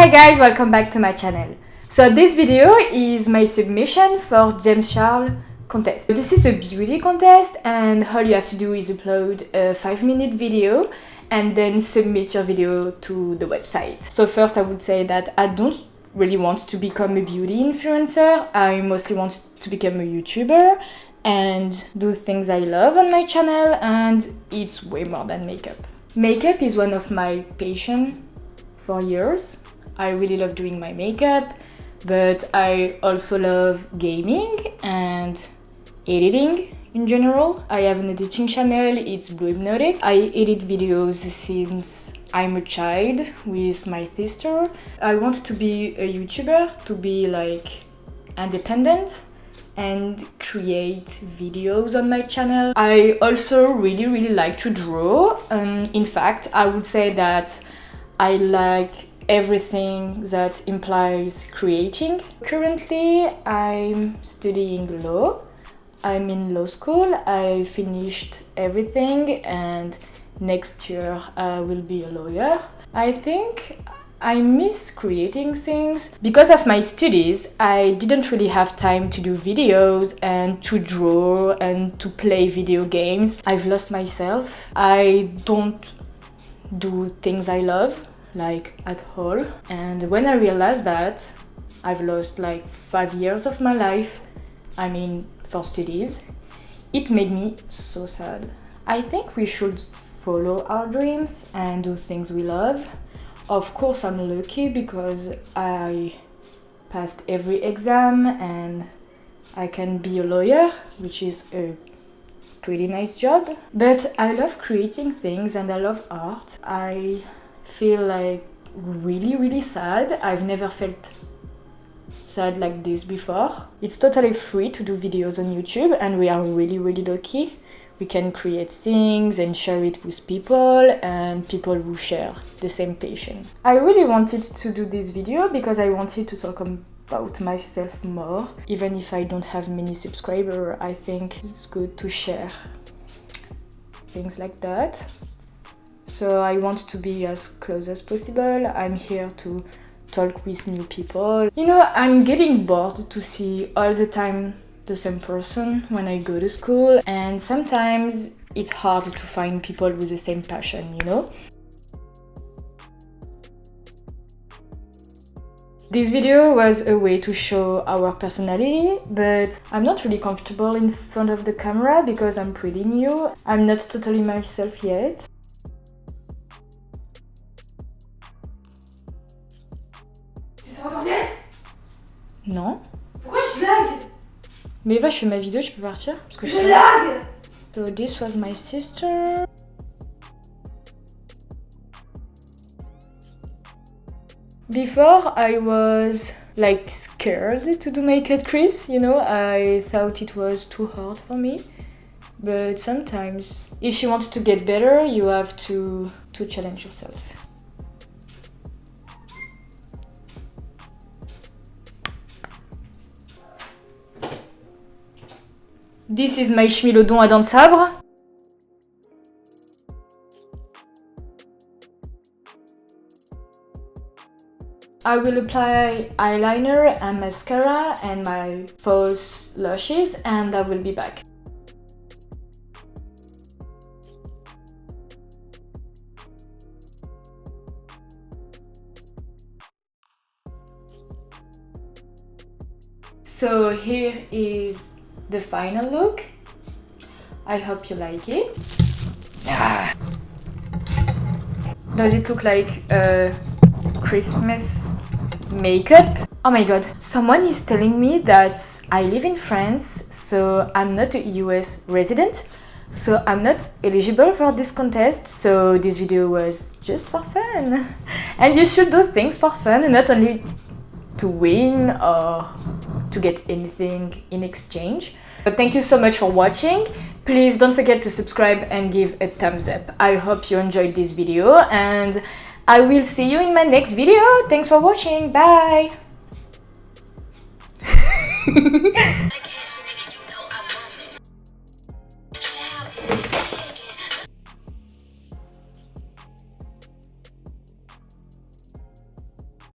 Hey guys, welcome back to my channel. So this video is my submission for James Charles contest. This is a beauty contest and all you have to do is upload a 5-minute video and then submit your video to the website. So first I would say that I don't really want to become a beauty influencer. I mostly want to become a YouTuber and do things I love on my channel, and it's way more than makeup. Makeup is one of my passions for years. I really love doing my makeup, but I also love gaming and editing in general. I have an editing channel, it's grwm. I edit videos since I'm a child with my sister. I want to be a YouTuber, to be like independent and create videos on my channel. I also really like to draw. In fact, I would say that I like everything that implies creating. Currently, I'm studying law. I'm in law school. I finished everything and next year I will be a lawyer. I think I miss creating things. Because of my studies, I didn't really have time to do videos and to draw and to play video games. I've lost myself. I don't do things I love, like at all. And when I realized that, I've lost like 5 years of my life, I mean for studies, it made me so sad. I think we should follow our dreams and do things we love. Of course, I'm lucky because I passed every exam and I can be a lawyer, which is a pretty nice job. But I love creating things and I love art. I feel like really sad. I've never felt sad like this before. It's totally free to do videos on YouTube and we are really lucky. We can create things and share it with people and people who share the same passion. I really wanted to do this video because I wanted to talk about myself more. Even if I don't have many subscribers, I think it's good to share things like that. So I want to be as close as possible. I'm here to talk with new people. You know, I'm getting bored to see all the time the same person when I go to school, and sometimes it's hard to find people with the same passion, you know? This video was a way to show our personality, but I'm not really comfortable in front of the camera because I'm pretty new. I'm not totally myself yet. Tu te rends bien? Non. Pourquoi je lag? Mais va, je fais ma vidéo, je peux partir parce que je lag. So this was my sister. Before I was like scared to do my cut crease, you know, I thought it was too hard for me. But sometimes, if you want to get better, you have to challenge yourself. This is my chemilodon à dents de sabre. I will apply eyeliner and mascara and my false lashes and I will be back. So here is the final look. I hope you like it. Does it look like Christmas makeup? Oh my god, someone is telling me that I live in France, so I'm not a US resident, so I'm not eligible for this contest, so this video was just for fun. And you should do things for fun, not only to win or to get anything in exchange. But thank you so much for watching. Please don't forget to subscribe and give a thumbs up. I hope you enjoyed this video and I will see you in my next video. Thanks for watching. Bye.